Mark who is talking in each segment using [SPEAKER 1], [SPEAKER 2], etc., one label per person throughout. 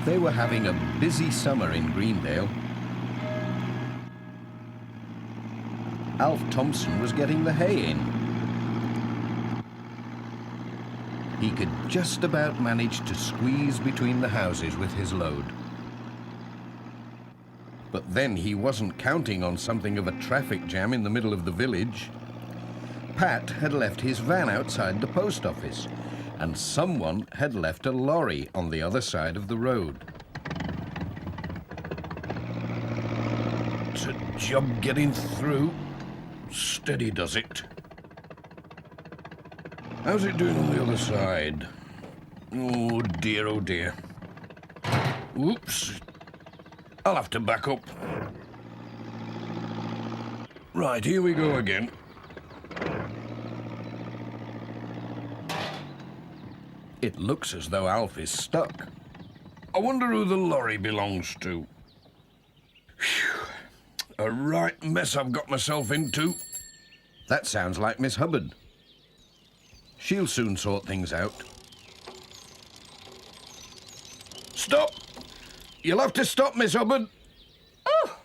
[SPEAKER 1] They were having a busy summer in Greendale. Alf Thompson was getting the hay in. He could just about manage to squeeze between the houses with his load. But then he wasn't counting on something of a traffic jam in the middle of the village. Pat had left his van outside the post office, and someone had left a lorry on the other side of the road. It's a job getting through. Steady does it. How's it doing on the other side? Oh dear, oh dear. Whoops. I'll have to back up. Right, here we go again. It looks as though Alf is stuck. I wonder who the lorry belongs to. Phew. A right mess I've got myself into. That sounds like Miss Hubbard. She'll soon sort things out. Stop! You'll have to stop, Miss Hubbard.
[SPEAKER 2] Oh,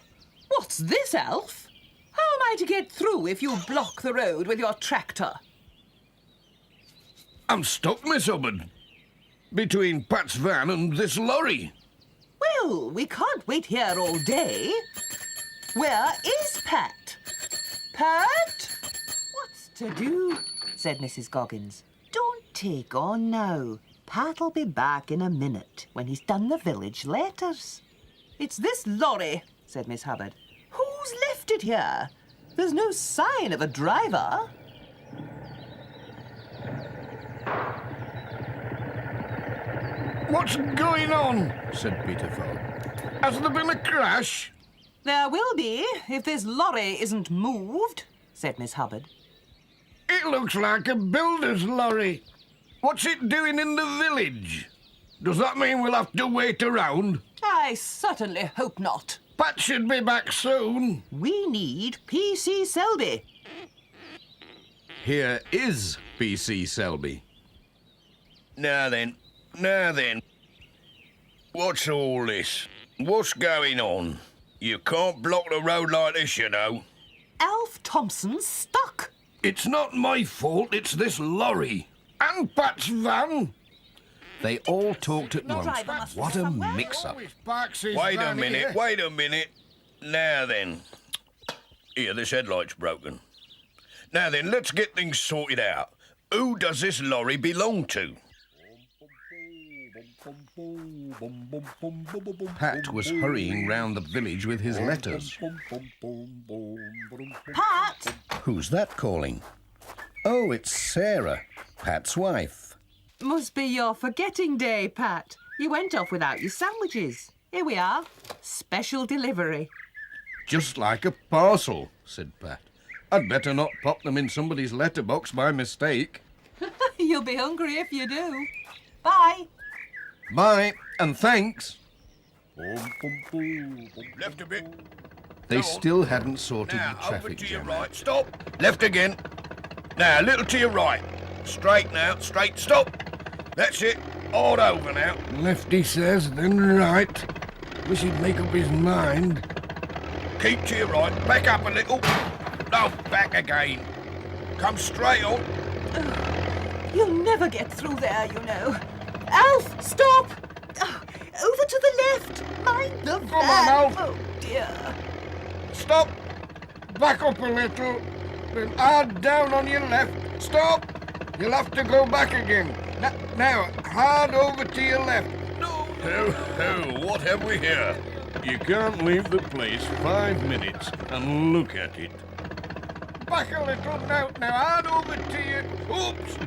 [SPEAKER 2] what's this, Alf? How am I to get through if you block the road with your tractor?
[SPEAKER 1] I'm stuck, Miss Hubbard. Between Pat's van and this lorry.
[SPEAKER 2] Well, we can't wait here all day. Where is Pat? Pat? What's to do? Said Mrs. Goggins. Don't take on now. Pat'll be back in a minute when he's done the village letters. It's this lorry, said Miss Hubbard. Who's left it here? There's no sign of a driver.
[SPEAKER 1] What's going on? Said Peter Fogg. Has there been a crash?
[SPEAKER 2] There will be, if this lorry isn't moved, said Miss Hubbard.
[SPEAKER 1] It looks like a builder's lorry. What's it doing in the village? Does that mean we'll have to wait around?
[SPEAKER 2] I certainly hope not.
[SPEAKER 1] Pat should be back soon.
[SPEAKER 2] We need P.C. Selby.
[SPEAKER 1] Here is P.C. Selby.
[SPEAKER 3] Now then. What's all this? What's going on? You can't block the road like this, you know.
[SPEAKER 2] Alf Thompson's stuck.
[SPEAKER 1] It's not my fault, it's this lorry. And Pat's van. They all talked at once. What a mix-up.
[SPEAKER 3] Wait a minute. Now then. Here, this headlight's broken. Now then, let's get things sorted out. Who does this lorry belong to?
[SPEAKER 1] Pat was hurrying round the village with his letters.
[SPEAKER 2] Pat!
[SPEAKER 1] Who's that calling? Oh, it's Sarah, Pat's wife.
[SPEAKER 2] Must be your forgetting day, Pat. You went off without your sandwiches. Here we are. Special delivery.
[SPEAKER 1] Just like a parcel, said Pat. I'd better not pop them in somebody's letterbox by mistake.
[SPEAKER 2] You'll be hungry if you do. Bye.
[SPEAKER 1] Bye, and thanks.
[SPEAKER 3] Left a bit.
[SPEAKER 1] They still hadn't sorted
[SPEAKER 3] Now,
[SPEAKER 1] the traffic
[SPEAKER 3] over to your
[SPEAKER 1] jam.
[SPEAKER 3] right. Stop. Left again. Now, a little to your right. Straight now. Straight. Stop. That's it. Hard over now.
[SPEAKER 1] Left, he says, then right. Wish he'd make up his mind.
[SPEAKER 3] Keep to your right. Back up a little. No, back again. Come straight on.
[SPEAKER 2] You'll never get through there, you know. Alf, stop! Oh, over to the left. Mind the van.
[SPEAKER 1] Come on, Alf.
[SPEAKER 2] Oh, dear.
[SPEAKER 1] Stop. Back up a little. Then hard down on your left. Stop. You'll have to go back again. Now, hard over to your left.
[SPEAKER 3] No. Ho, what have we here?
[SPEAKER 1] You can't leave the place 5 minutes and look at it. Back a little now, hard over to you. Oops!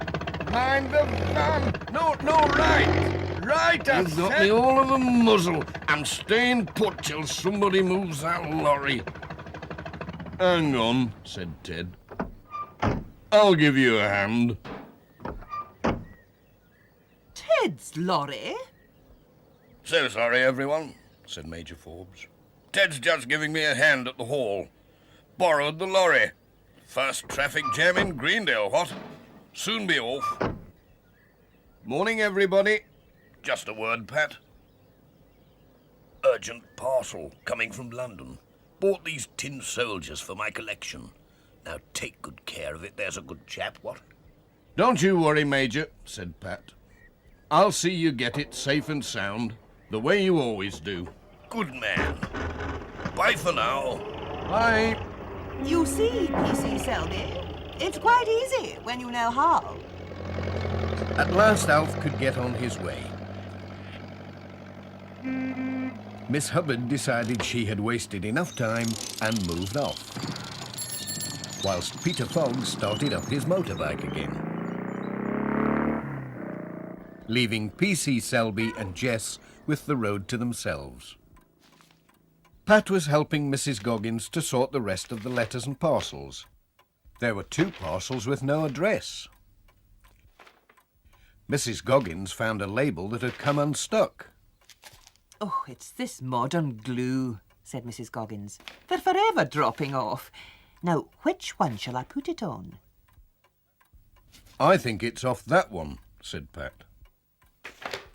[SPEAKER 1] Mind the van.
[SPEAKER 3] No, right. Right, I
[SPEAKER 1] You've got
[SPEAKER 3] said.
[SPEAKER 1] me all of a muzzle. I'm staying put till somebody moves that lorry. Hang on, said Ted. I'll give you a hand.
[SPEAKER 2] Ted's lorry?
[SPEAKER 3] So sorry, everyone, said Major Forbes. Ted's just giving me a hand at the hall. Borrowed the lorry. First traffic jam in Greendale, what? Soon be off.
[SPEAKER 1] Morning, everybody.
[SPEAKER 3] Just a word, Pat. Urgent parcel coming from London. Bought these tin soldiers for my collection. Now take good care of it, there's a good chap, what?
[SPEAKER 1] Don't you worry, Major, said Pat. I'll see you get it safe and sound, the way you always do.
[SPEAKER 3] Good man. Bye for now.
[SPEAKER 1] Bye.
[SPEAKER 2] You see, PC Selby, it's quite easy when you know how.
[SPEAKER 1] At last Alf could get on his way. Miss Hubbard decided she had wasted enough time and moved off, whilst Peter Fogg started up his motorbike again, leaving PC Selby and Jess with the road to themselves. Pat was helping Mrs. Goggins to sort the rest of the letters and parcels. There were 2 parcels with no address. Mrs. Goggins found a label that had come unstuck.
[SPEAKER 2] Oh, it's this modern glue, said Mrs. Goggins. They're forever dropping off. Now, which one shall I put it on?
[SPEAKER 1] I think it's off that one, said Pat.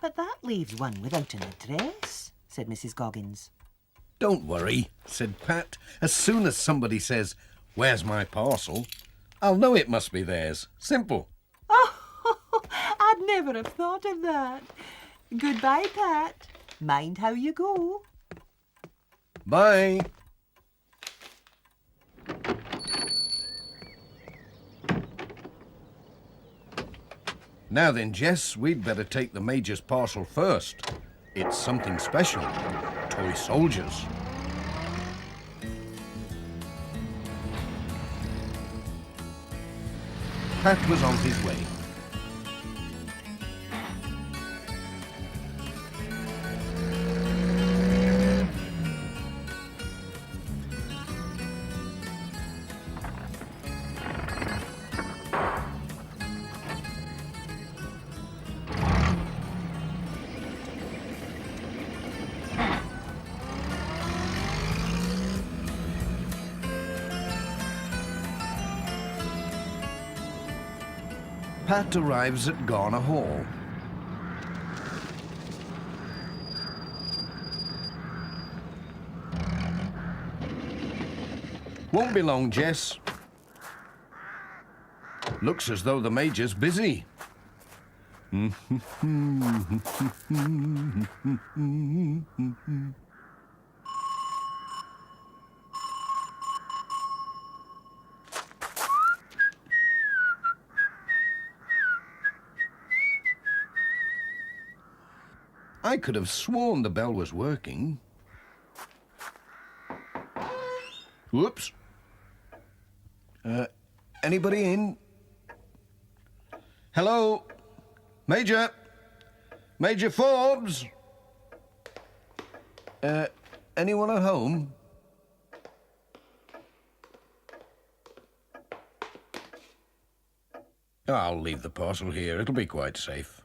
[SPEAKER 2] But that leaves one without an address, said Mrs. Goggins.
[SPEAKER 1] Don't worry, said Pat. As soon as somebody says, "Where's my parcel?" I'll know it must be theirs. Simple.
[SPEAKER 2] Oh, I'd never have thought of that. Goodbye, Pat. Mind how you go.
[SPEAKER 1] Bye. Now then, Jess, we'd better take the Major's parcel first. It's something special. Toy soldiers. Pat was on his way. Pat arrives at Garner Hall. Won't be long, Jess. Looks as though the Major's busy. I could have sworn the bell was working. Whoops. Anybody in? Hello? Major? Major Forbes? Anyone at home? I'll leave the parcel here. It'll be quite safe.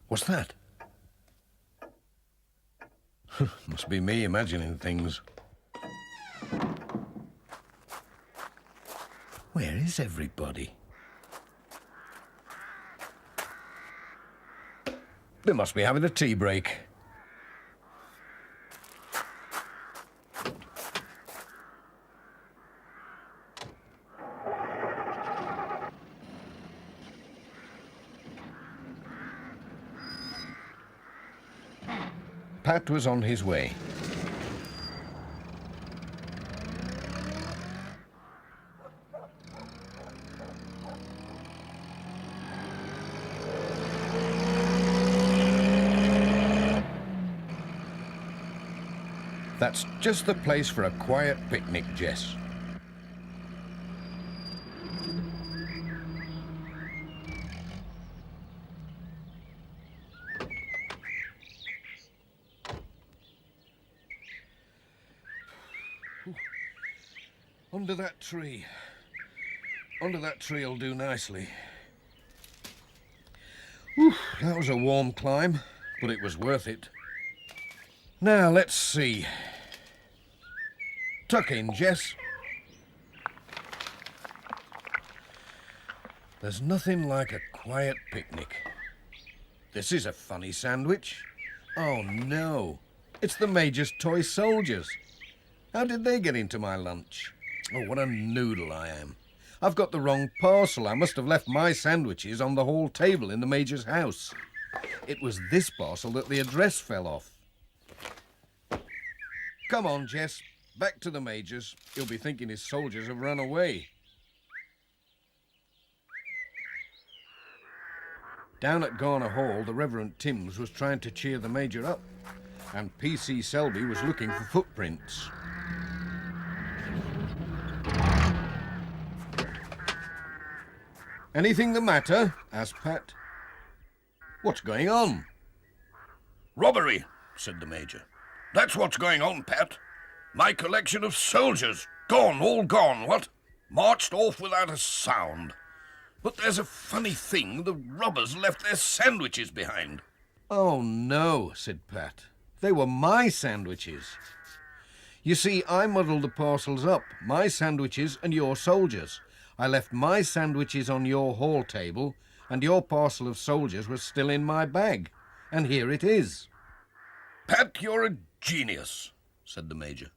[SPEAKER 1] What's that? Must be me imagining things. Where is everybody? They must be having a tea break. Pat was on his way. That's just the place for a quiet picnic, Jess. Under that tree. Under that tree will do nicely. Whew, that was a warm climb, but it was worth it. Now, let's see. Tuck in, Jess. There's nothing like a quiet picnic. This is a funny sandwich. Oh, no. It's the Major's toy soldiers. How did they get into my lunch? Oh, what a noodle I am. I've got the wrong parcel. I must have left my sandwiches on the hall table in the Major's house. It was this parcel that the address fell off. Come on, Jess. Back to the Major's. He'll be thinking his soldiers have run away. Down at Garner Hall, the Reverend Timms was trying to cheer the Major up, and P.C. Selby was looking for footprints. Anything the matter? Asked Pat. What's going on?
[SPEAKER 3] Robbery, said the Major. That's what's going on, Pat. My collection of soldiers. Gone, all gone, what? Marched off without a sound. But there's a funny thing, the robbers left their sandwiches behind.
[SPEAKER 1] Oh, no, said Pat. They were my sandwiches. You see, I muddled the parcels up, my sandwiches and your soldiers. I left my sandwiches on your hall table, and your parcel of soldiers was still in my bag. And here it is.
[SPEAKER 3] Pat, you're a genius, said the Major.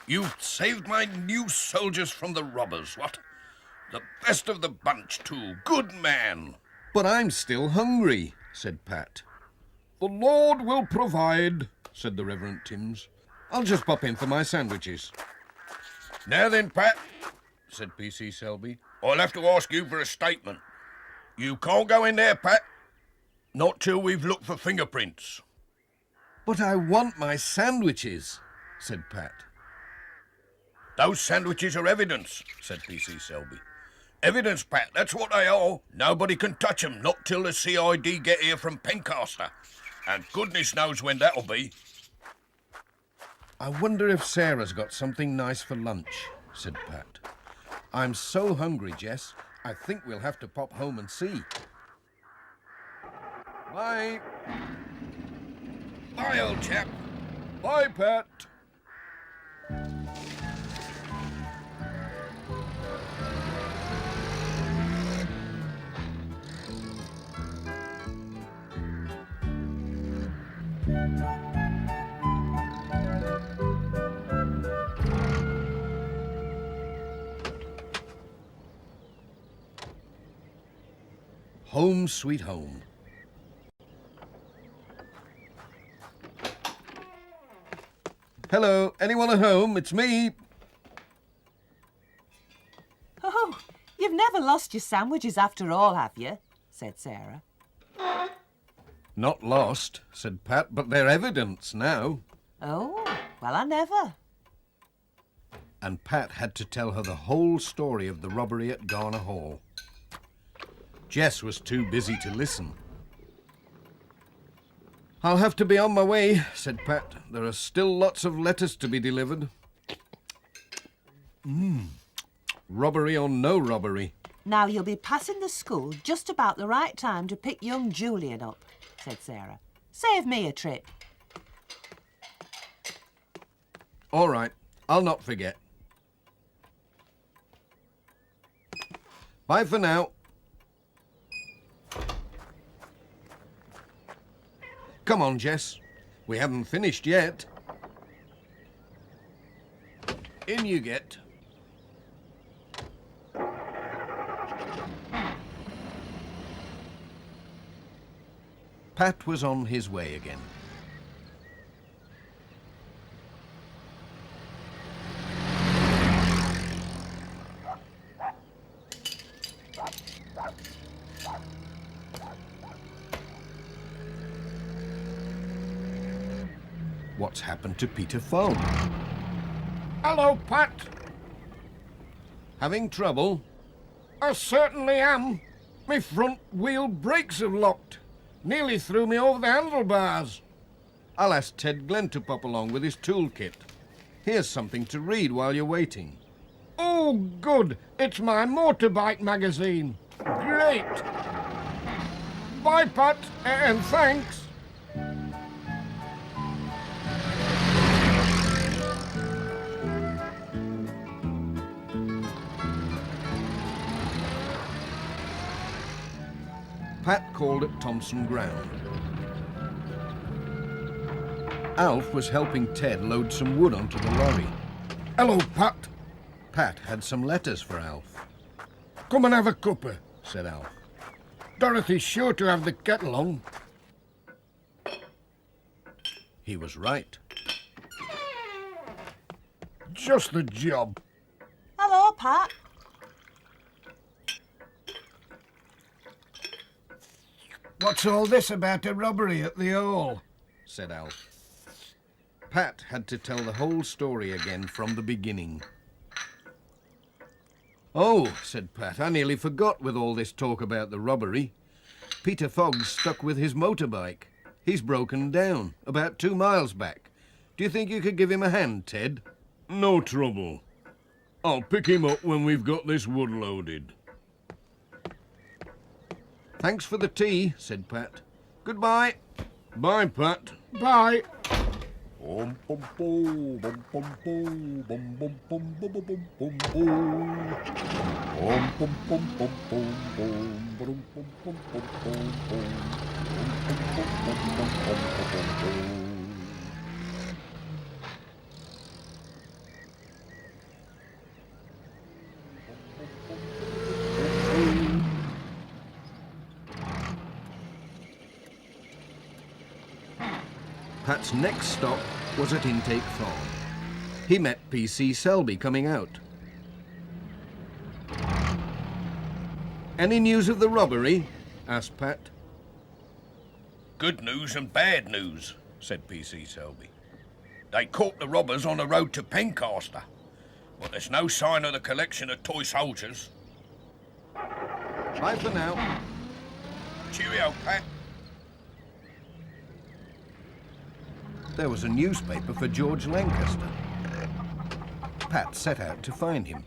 [SPEAKER 3] You've saved my new soldiers from the robbers, what? The best of the bunch, too. Good man.
[SPEAKER 1] But I'm still hungry, said Pat.
[SPEAKER 3] The Lord will provide,
[SPEAKER 1] said the Reverend Timms. I'll just pop in for my sandwiches.
[SPEAKER 3] Now then, Pat, said P.C. Selby, I'll have to ask you for a statement. You can't go in there, Pat. Not till we've looked for fingerprints.
[SPEAKER 1] But I want my sandwiches, said Pat.
[SPEAKER 3] Those sandwiches are evidence, said P.C. Selby. Evidence, Pat, that's what they are. Nobody can touch 'em, not till the CID get here from Pencaster. And goodness knows when that'll be.
[SPEAKER 1] I wonder if Sarah's got something nice for lunch, said Pat. I'm so hungry, Jess. I think we'll have to pop home and see. Bye.
[SPEAKER 3] Bye, old chap.
[SPEAKER 1] Bye, Pat. Home sweet home. Hello, anyone at home? It's me.
[SPEAKER 2] Oh, you've never lost your sandwiches after all, have you? Said Sarah.
[SPEAKER 1] Not lost, said Pat, but they're evidence now.
[SPEAKER 2] Oh, well, I never.
[SPEAKER 1] And Pat had to tell her the whole story of the robbery at Garner Hall. Jess was too busy to listen. I'll have to be on my way, said Pat. There are still lots of letters to be delivered. Robbery or no robbery.
[SPEAKER 2] Now you'll be passing the school just about the right time to pick young Julian up, said Sarah. Save me a trip.
[SPEAKER 1] All right, I'll not forget. Bye for now. Come on, Jess. We haven't finished yet. In you get. Pat was on his way again. What's happened to Peter Phone?
[SPEAKER 4] Hello, Pat.
[SPEAKER 1] Having trouble?
[SPEAKER 4] I certainly am. My front wheel brakes have locked. Nearly threw me over the handlebars.
[SPEAKER 1] I'll ask Ted Glenn to pop along with his toolkit. Here's something to read while you're waiting.
[SPEAKER 4] Oh, good. It's my motorbike magazine. Great. Bye, Pat, and thanks.
[SPEAKER 1] Pat called at Thompson Ground. Alf was helping Ted load some wood onto the lorry.
[SPEAKER 4] Hello, Pat.
[SPEAKER 1] Pat had some letters for Alf.
[SPEAKER 4] Come and have a cuppa.
[SPEAKER 1] Said Alf.
[SPEAKER 4] Dorothy's sure to have the kettle on.
[SPEAKER 1] He was right.
[SPEAKER 4] Just the job.
[SPEAKER 2] Hello, Pat.
[SPEAKER 4] What's all this about a robbery at the Hall?
[SPEAKER 1] Said Alf. Pat had to tell the whole story again from the beginning. Oh, said Pat, I nearly forgot with all this talk about the robbery. Peter Fogg's stuck with his motorbike. He's broken down, about 2 miles back. Do you think you could give him a hand, Ted?
[SPEAKER 3] No trouble. I'll pick him up when we've got this wood loaded.
[SPEAKER 1] Thanks for the tea, said Pat. Goodbye.
[SPEAKER 3] Bye, Pat.
[SPEAKER 4] Bye.
[SPEAKER 1] Pat's next stop was at Intake Farm. He met PC Selby coming out. Any news of the robbery? Asked Pat.
[SPEAKER 3] Good news and bad news, said PC Selby. They caught the robbers on the road to Pencaster, but there's no sign of the collection of toy soldiers.
[SPEAKER 1] Bye for now.
[SPEAKER 3] Cheerio, Pat.
[SPEAKER 1] There was a newspaper for George Lancaster. Pat set out to find him.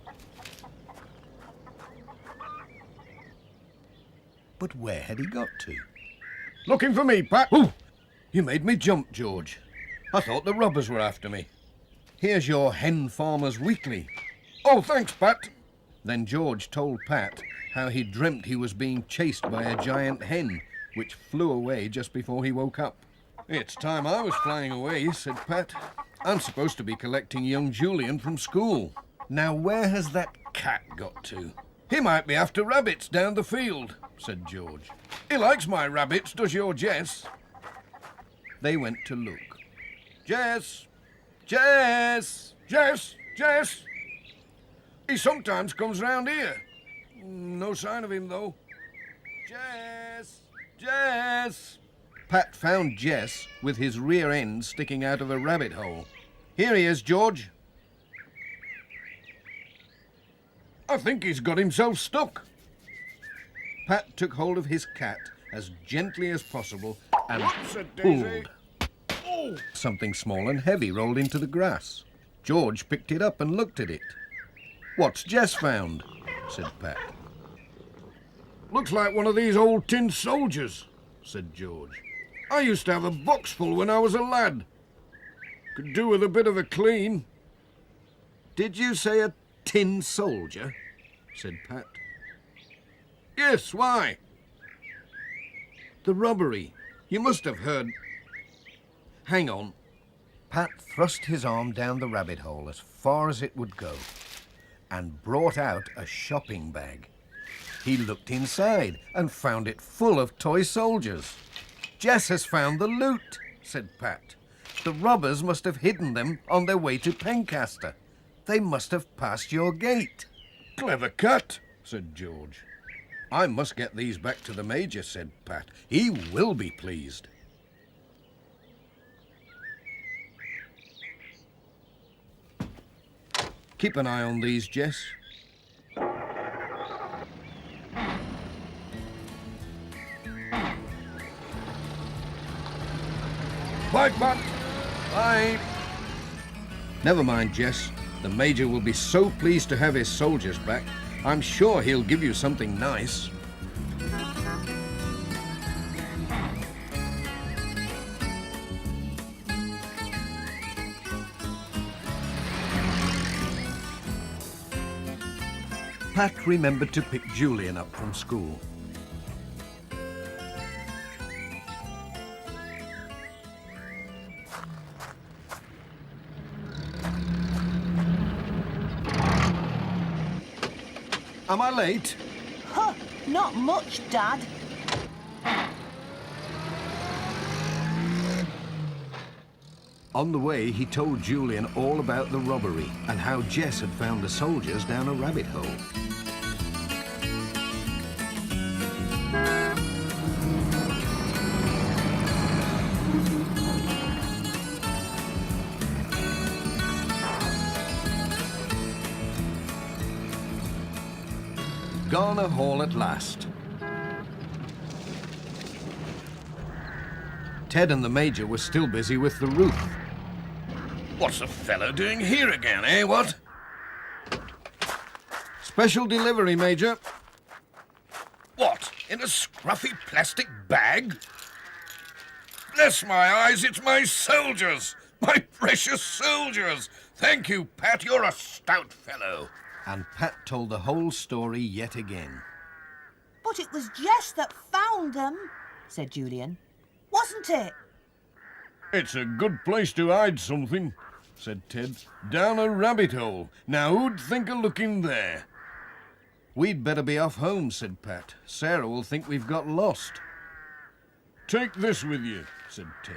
[SPEAKER 1] But where had he got to?
[SPEAKER 4] Looking for me, Pat?
[SPEAKER 1] Oh, you made me jump, George. I thought the robbers were after me. Here's your Hen Farmer's Weekly.
[SPEAKER 4] Oh, thanks, Pat.
[SPEAKER 1] Then George told Pat how he dreamt he was being chased by a giant hen, which flew away just before he woke up. It's time I was flying away, said Pat. I'm supposed to be collecting young Julian from school. Now where has that cat got to? He might be after rabbits down the field, said George.
[SPEAKER 4] He likes my rabbits, does your Jess?
[SPEAKER 1] They went to look. Jess! Jess!
[SPEAKER 4] Jess! Jess! He sometimes comes round here. No sign of him, though.
[SPEAKER 1] Jess! Jess! Pat found Jess with his rear end sticking out of a rabbit hole. Here he is, George.
[SPEAKER 4] I think he's got himself stuck.
[SPEAKER 1] Pat took hold of his cat as gently as possible and
[SPEAKER 4] Daisy?
[SPEAKER 1] pulled.
[SPEAKER 4] Oh!
[SPEAKER 1] Something small and heavy rolled into the grass. George picked it up and looked at it. What's Jess found? Said Pat.
[SPEAKER 4] Looks like one of these old tin soldiers,
[SPEAKER 1] Said George.
[SPEAKER 4] I used to have a box full when I was a lad. Could do with a bit of a clean.
[SPEAKER 1] Did you say a tin soldier? Said Pat.
[SPEAKER 4] Yes, why?
[SPEAKER 1] The robbery. You must have heard. Hang on. Pat thrust his arm down the rabbit hole as far as it would go and brought out a shopping bag. He looked inside and found it full of toy soldiers. Jess has found the loot, said Pat. The robbers must have hidden them on their way to Pencaster. They must have passed your gate.
[SPEAKER 4] Clever cat,
[SPEAKER 1] Said George. I must get these back to the Major, said Pat. He will be pleased. Keep an eye on these, Jess.
[SPEAKER 4] Bye, Pat.
[SPEAKER 1] Bye. Never mind, Jess. The Major will be so pleased to have his soldiers back. I'm sure he'll give you something nice. Pat remembered to pick Julian up from school. Am I late?
[SPEAKER 2] Huh, not much, Dad.
[SPEAKER 1] On the way, he told Julian all about the robbery and how Jess had found the soldiers down a rabbit hole. Garner Hall at last. Ted and the Major were still busy with the roof.
[SPEAKER 3] What's the fellow doing here again, eh, what?
[SPEAKER 1] Special delivery, Major.
[SPEAKER 3] What, in a scruffy plastic bag? Bless my eyes, it's my soldiers! My precious soldiers! Thank you, Pat, you're a stout fellow.
[SPEAKER 1] And Pat told the whole story yet again.
[SPEAKER 2] But it was Jess that found them, said Julian. Wasn't it?
[SPEAKER 4] It's a good place to hide something, said Ted. Down a rabbit hole. Now who'd think of looking there?
[SPEAKER 1] We'd better be off home, said Pat. Sarah will think we've got lost.
[SPEAKER 4] Take this with you, said Ted,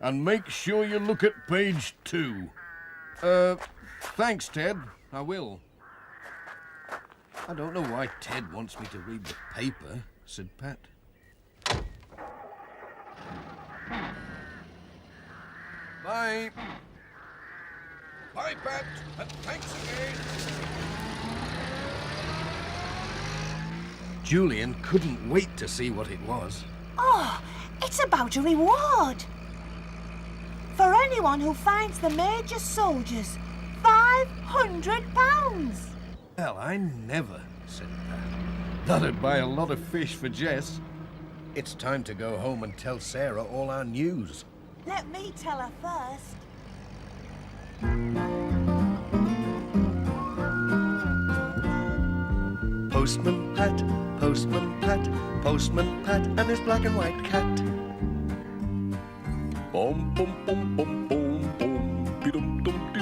[SPEAKER 4] and make sure you look at page 2.
[SPEAKER 1] Thanks, Ted. I will. I don't know why Ted wants me to read the paper, said Pat. Bye.
[SPEAKER 3] Bye, Pat, and thanks again.
[SPEAKER 1] Julian couldn't wait to see what it was.
[SPEAKER 2] Oh, it's about a reward. For anyone who finds the Major soldiers, £500.
[SPEAKER 1] Well, I never, said Pat. That'd buy a lot of fish for Jess. It's time to go home and tell Sarah all our news.
[SPEAKER 2] Let me tell her first.
[SPEAKER 1] Postman Pat, Postman Pat, Postman Pat and his black and white cat.
[SPEAKER 3] Bum, bum, bum, bum, bum, bum, be-dum, dum,